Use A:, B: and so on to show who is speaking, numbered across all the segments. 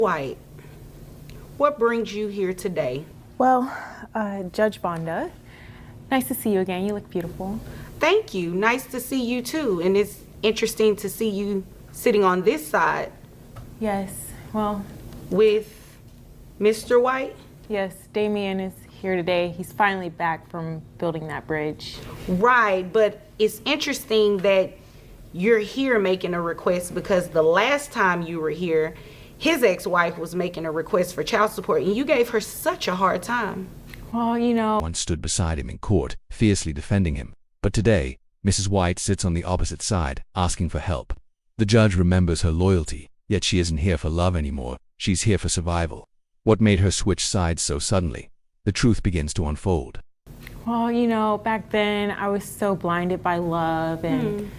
A: White, what brings you here today?
B: Well, Judge Bonda, nice to see you again. You look beautiful.
A: Thank you. Nice to see you too. And it's interesting to see you sitting on this side.
B: Yes, well.
A: With Mr. White?
B: Yes, Damien is here today. He's finally back from building that bridge.
A: Right, but it's interesting that you're here making a request because the last time you were here, his ex-wife was making a request for child support and you gave her such a hard time.
B: Well, you know.
C: Once stood beside him in court, fiercely defending him. But today, Mrs. White sits on the opposite side, asking for help. The judge remembers her loyalty, yet she isn't here for love anymore. She's here for survival. What made her switch sides so suddenly? The truth begins to unfold.
B: Well, you know, back then I was so blinded by love and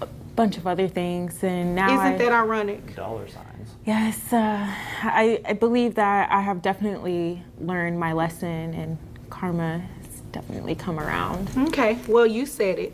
B: a bunch of other things, and now
A: Isn't that ironic?
D: Dollar signs.
B: Yes, I believe that I have definitely learned my lesson, and karma has definitely come around.
A: Okay, well, you said it.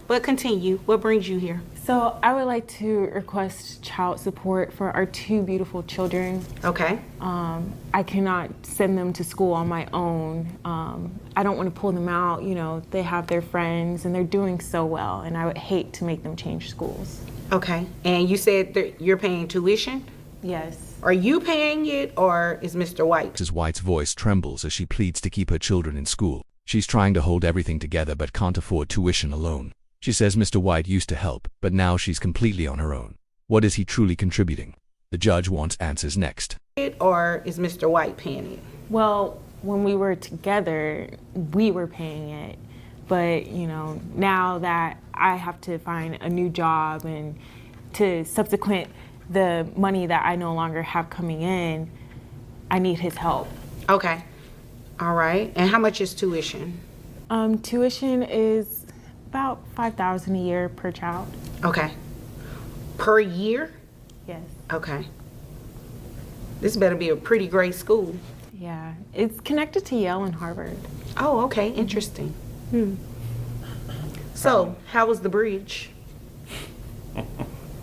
A: But continue. What brings you here?
B: So I would like to request child support for our two beautiful children.
A: Okay.
B: I cannot send them to school on my own. I don't want to pull them out. You know, they have their friends and they're doing so well, and I would hate to make them change schools.
A: Okay. And you said that you're paying tuition?
B: Yes.
A: Are you paying it or is Mr. White?
C: Mrs. White's voice trembles as she pleads to keep her children in school. She's trying to hold everything together but can't afford tuition alone. She says Mr. White used to help, but now she's completely on her own. What is he truly contributing? The judge wants answers next.
A: Or is Mr. White paying it?
B: Well, when we were together, we were paying it. But, you know, now that I have to find a new job and to subsequent the money that I no longer have coming in, I need his help.
A: Okay. All right. And how much is tuition?
B: Tuition is about $5,000 a year per child.
A: Okay. Per year?
B: Yes.
A: Okay. This better be a pretty great school.
B: Yeah, it's connected to Yale and Harvard.
A: Oh, okay. Interesting. So, how was the bridge?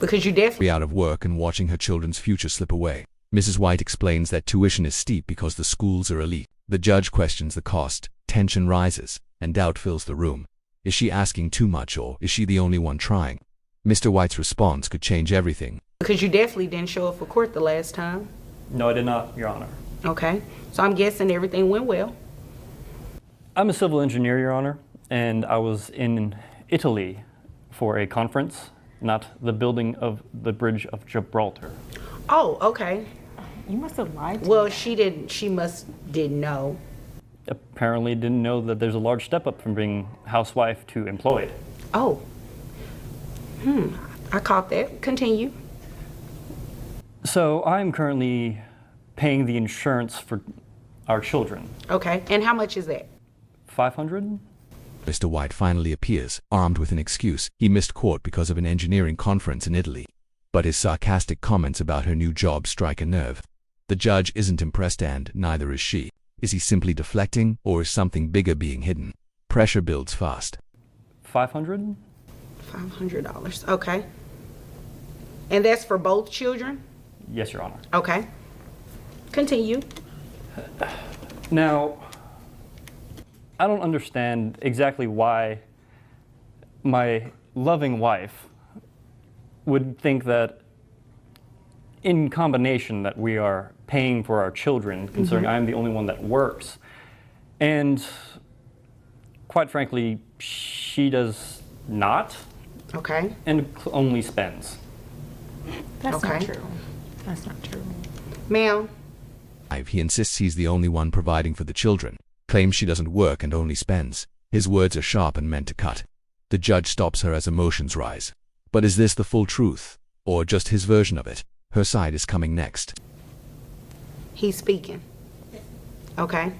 A: Because you definitely...
C: Be out of work and watching her children's future slip away. Mrs. White explains that tuition is steep because the schools are elite. The judge questions the cost, tension rises, and doubt fills the room. Is she asking too much, or is she the only one trying? Mr. White's response could change everything.
A: Because you definitely didn't show up for court the last time.
D: No, I did not, Your Honor.
A: Okay. So I'm guessing everything went well.
D: I'm a civil engineer, Your Honor, and I was in Italy for a conference, not the building of the Bridge of Gibraltar.
A: Oh, okay.
B: You must have lied to
A: Well,
B: me.
A: didn't know.
D: Apparently didn't know that there's a large step up from being housewife to employed.
A: Oh. I caught that. Continue.
D: So I'm currently paying the insurance for our children.
A: Okay. And how much is that?
D: $500?
C: Mr. White finally appears, armed with an excuse. He missed court because of an engineering conference in Italy. But his sarcastic comments about her new job strike a nerve. The judge isn't impressed, and neither is she. Is he simply deflecting, or is something bigger being hidden? Pressure builds fast.
D: $500?
A: $500. Okay. And that's for both children?
D: Yes, Your Honor.
A: Okay. Continue.
D: Now, I don't understand exactly why my loving wife would think that in combination that we are paying for our children, considering I'm the only one that works. And quite frankly, she does not.
A: Okay.
D: And only spends.
B: That's not
A: Okay.
B: true. That's not true.
A: Ma'am.
C: He insists he's the only one providing for the children, claims she doesn't work and only spends. His words are sharp and meant to cut. The judge stops her as emotions rise. But is this the full truth, or just his version of it? Her side is coming next.
A: He's speaking. Okay.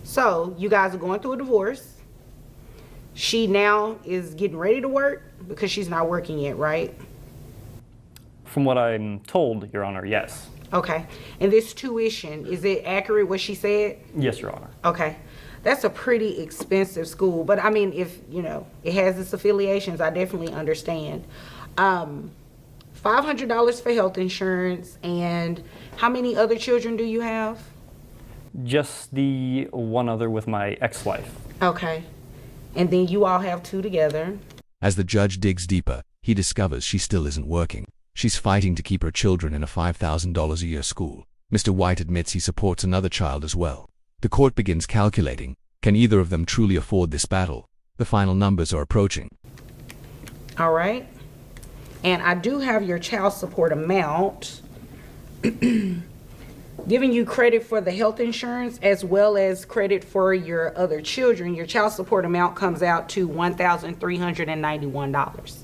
A: So, you guys are going through a divorce. She now is getting ready to work because she's not working yet, right?
D: From what I'm told, Your Honor, yes.
A: Okay. And this tuition, is it accurate what she said?
D: Yes, Your Honor.
A: Okay. That's a pretty expensive school, but I mean, if, you know, it has its affiliations, I definitely understand. $500 for health insurance, and how many other children do you have?
D: Just the one other with my ex-wife.
A: Okay. And then you all have 2 together.
C: As the judge digs deeper, he discovers she still isn't working. She's fighting to keep her children in a $5,000 a year school. Mr. White admits he supports another child as well. The court begins calculating, can either of them truly afford this battle? The final numbers are approaching.
A: All right. And I do have your child support amount. Giving you credit for the health insurance as well as credit for your other children, your child support amount comes out to $1,391.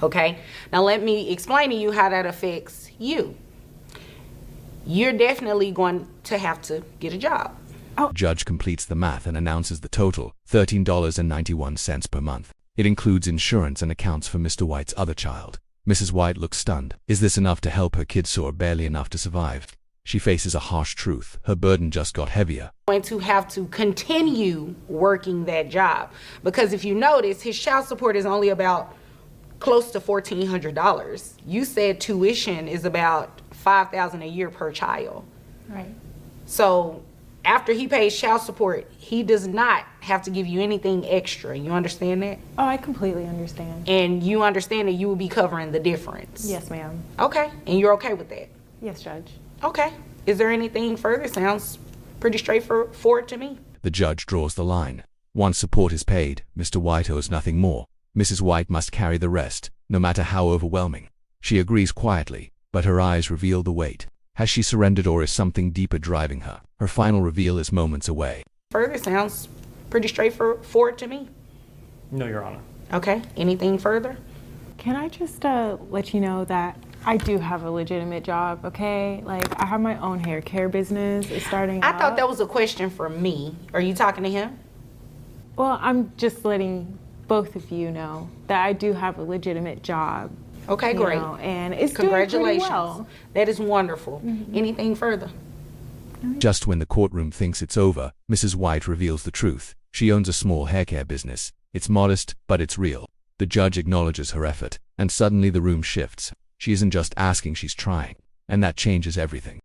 A: Okay, now let me explain to you how that affects you. You're definitely going to have to get a job.
C: Judge completes the math and announces the total, $13.91 per month. It includes insurance and accounts for Mr. White's other child. Mrs. White looks stunned. Is this enough to help her kids or barely enough to survive? She faces a harsh truth. Her burden just got heavier.
A: Going to have to continue working that job, because if you notice, his child support is only about close to $1,400. You said tuition is about $5,000 a year per child.
B: Right.
A: So after he pays child support, he does not have to give you anything extra. You understand that?
B: Oh, I completely understand.
A: And you understand that you will be covering the difference.
B: Yes, ma'am.
A: Okay, and you're okay with that?
B: Yes, Judge.
A: Okay. Is there anything further? Sounds pretty straightforward to me.
C: The judge draws the line. Once support is paid, Mr. White owes nothing more. Mrs. White must carry the rest, no matter how overwhelming. She agrees quietly, but her eyes reveal the weight. Has she surrendered, or is something deeper driving her? Her final reveal is moments away.
A: Further sounds pretty straightforward to me.
D: No, Your Honor.
A: Okay. Anything further?
B: Can I just let you know that I do have a legitimate job, okay? Like, I have my own hair care business. It's starting
A: I
B: up.
A: thought that was a question for me. Are you talking to him?
B: Well, I'm just letting both of you know that I do have a legitimate job.
A: Okay,
B: you
A: great.
B: know, and it's doing pretty
A: Congratulations.
B: well.
A: That is wonderful. Anything further?
C: Just when the courtroom thinks it's over, Mrs. White reveals the truth. She owns a small hair care business. It's modest, but it's real. The judge acknowledges her effort, and suddenly the room shifts. She isn't just asking, she's trying. And that changes everything.